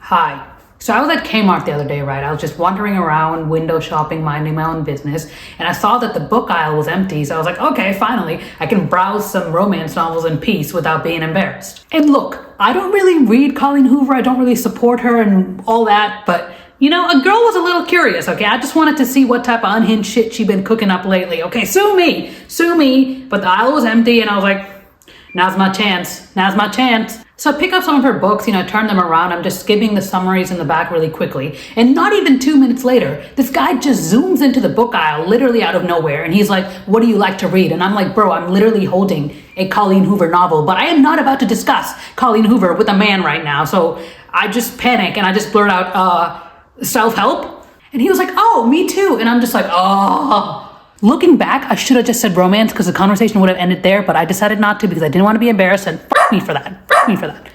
Hi. So I was at Kmart the other day, right? I was just wandering around, window shopping, minding my own business, and I saw that the book aisle was empty. So I was like, okay, finally, I can browse some romance novels in peace without being embarrassed. And look, I don't really read Colleen Hoover, I don't really support her and all that, but you know, a girl was a little curious, okay? I just wanted to see what type of unhinged shit she'd been cooking up lately. Okay, sue me. But the aisle was empty and I was like, now's my chance. So I pick up some of her books, turn them around. I'm just skimming the summaries in the back really quickly. And not even 2 minutes later, this guy just zooms into the book aisle, literally out of nowhere. And he's like, what do you like to read? And I'm like, bro, I'm literally holding a Colleen Hoover novel, but I am not about to discuss Colleen Hoover with a man right now. So I just panic and I just blurt out, self-help? And he was like, oh, me too. And I'm just like, oh. Looking back, I should have just said romance because the conversation would have ended there, but I decided not to because I didn't want to be embarrassed and fuck me for that.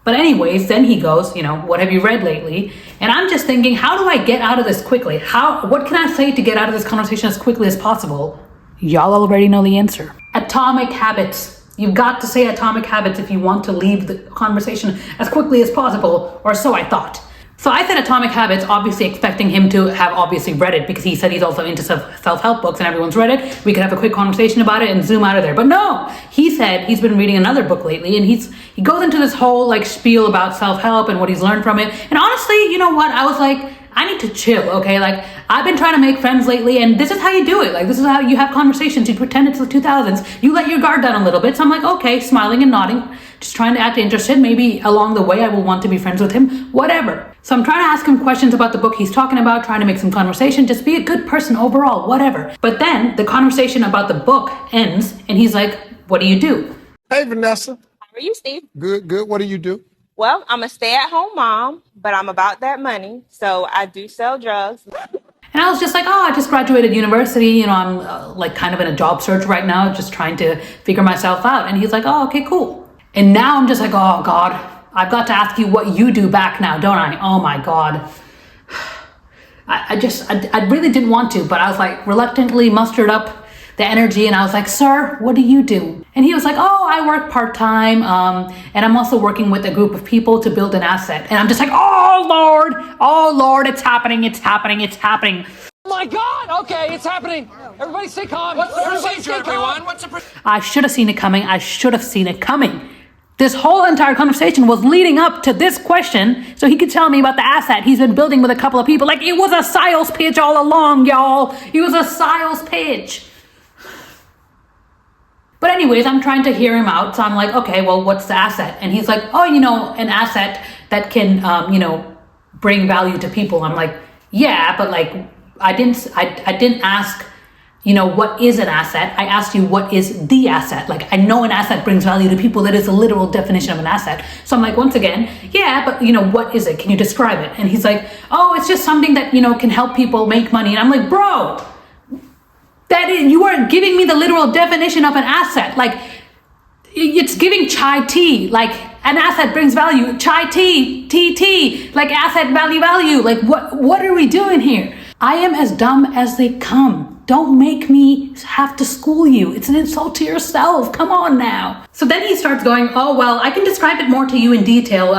But anyways, then he goes, what have you read lately? And I'm just thinking, how do I get out of this quickly? What can I say to get out of this conversation as quickly as possible? Y'all already know the answer. Atomic habits. You've got to say atomic habits if you want to leave the conversation as quickly as possible, or so I thought. So I said Atomic Habits, obviously expecting him to have obviously read it because he said he's also into self-help books and everyone's read it. We could have a quick conversation about it and zoom out of there. But no, he said he's been reading another book lately and he goes into this whole spiel about self-help and what he's learned from it. And honestly, you know what? I was like, I need to chill, okay? I've been trying to make friends lately and this is how you do it. This is how you have conversations. You pretend it's the 2000s. You let your guard down a little bit. So I'm like, okay, smiling and nodding, just trying to act interested. Maybe along the way I will want to be friends with him, whatever. So I'm trying to ask him questions about the book he's talking about, trying to make some conversation, just be a good person overall, whatever. But then the conversation about the book ends and he's like, what do you do? Hey, Vanessa. How are you, Steve? Good. What do you do? Well, I'm a stay-at-home mom, but I'm about that money, so I do sell drugs. And I was just like, oh, I just graduated university. I'm kind of in a job search right now, just trying to figure myself out. And he's like, oh, okay, cool. And now I'm just like, oh God, I've got to ask you what you do back now, don't I? Oh my God. I really didn't want to, but I was like reluctantly mustered up the energy and I was like, sir, what do you do? And he was like, oh, I work part-time and I'm also working with a group of people to build an asset. And I'm just like, oh Lord, it's happening. Oh my God, okay, it's happening. Everybody stay calm. What's the procedure, everyone? What's the procedure? I should have seen it coming. This whole entire conversation was leading up to this question so he could tell me about the asset he's been building with a couple of people. It was a sales pitch all along, y'all. It was a sales pitch. But anyways, I'm trying to hear him out. So I'm like, okay, well, what's the asset? And he's like, oh, an asset that can, bring value to people. I'm like, yeah, but I didn't ask, what is an asset? I asked you, what is the asset? I know an asset brings value to people. That is a literal definition of an asset. So I'm like, once again, yeah, but what is it? Can you describe it? And he's like, oh, it's just something that, can help people make money. And I'm like, bro, you are giving me the literal definition of an asset. It's giving chai tea. An asset brings value. Chai tea, tea. Asset value. What are we doing here? I am as dumb as they come. Don't make me have to school you. It's an insult to yourself. Come on now. So then he starts going, oh, well, I can describe it more to you in detail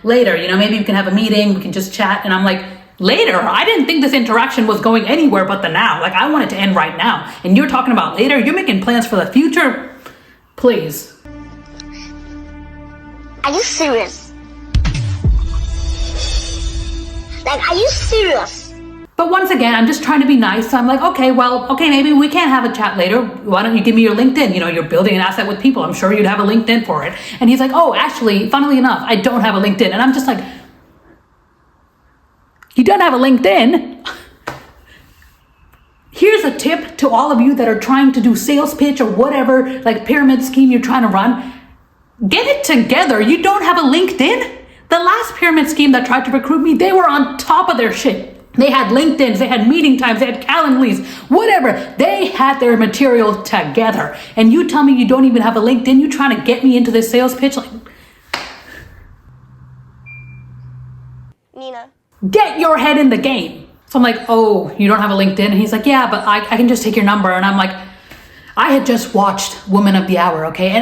later. Maybe we can have a meeting. We can just chat. And I'm like, later? I didn't think this interaction was going anywhere but the now. I want it to end right now. And you're talking about later? You're making plans for the future? Please. Are you serious? Are you serious? But once again, I'm just trying to be nice. So I'm like, okay, maybe we can have a chat later. Why don't you give me your LinkedIn? You're building an asset with people. I'm sure you'd have a LinkedIn for it. And he's like, oh, actually, funnily enough, I don't have a LinkedIn. And I'm just like, you don't have a LinkedIn? Here's a tip to all of you that are trying to do sales pitch or whatever, pyramid scheme you're trying to run. Get it together. You don't have a LinkedIn? The last pyramid scheme that tried to recruit me, they were on top of their shit. They had LinkedIns, they had meeting times, they had Calendlies, whatever. They had their material together. And you tell me you don't even have a LinkedIn? You trying to get me into this sales pitch? Nina. Get your head in the game. So I'm like, oh, you don't have a LinkedIn? And he's like, yeah, but I can just take your number. And I'm like, I had just watched Woman of the Hour, okay?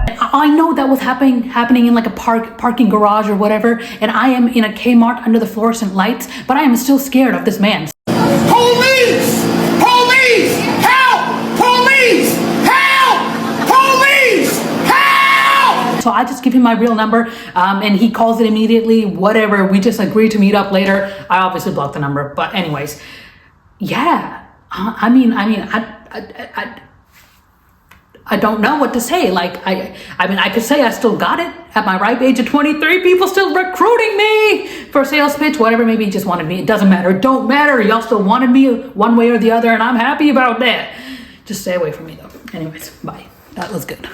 And I know that was happening in like a parking garage or whatever, and I am in a Kmart under the fluorescent lights, but I am still scared of this man. Police! Police! Help! Police! Help! Police! Help! So I just give him my real number, and he calls it immediately, whatever. We just agree to meet up later. I obviously blocked the number, but anyways, yeah. I don't know what to say. Like, I could say I still got it at my ripe age of 23. People still recruiting me for a sales pitch, whatever. Maybe he just wanted me. It doesn't matter. It don't matter. Y'all still wanted me one way or the other, and I'm happy about that. Just stay away from me, though. Anyways, bye. That was good.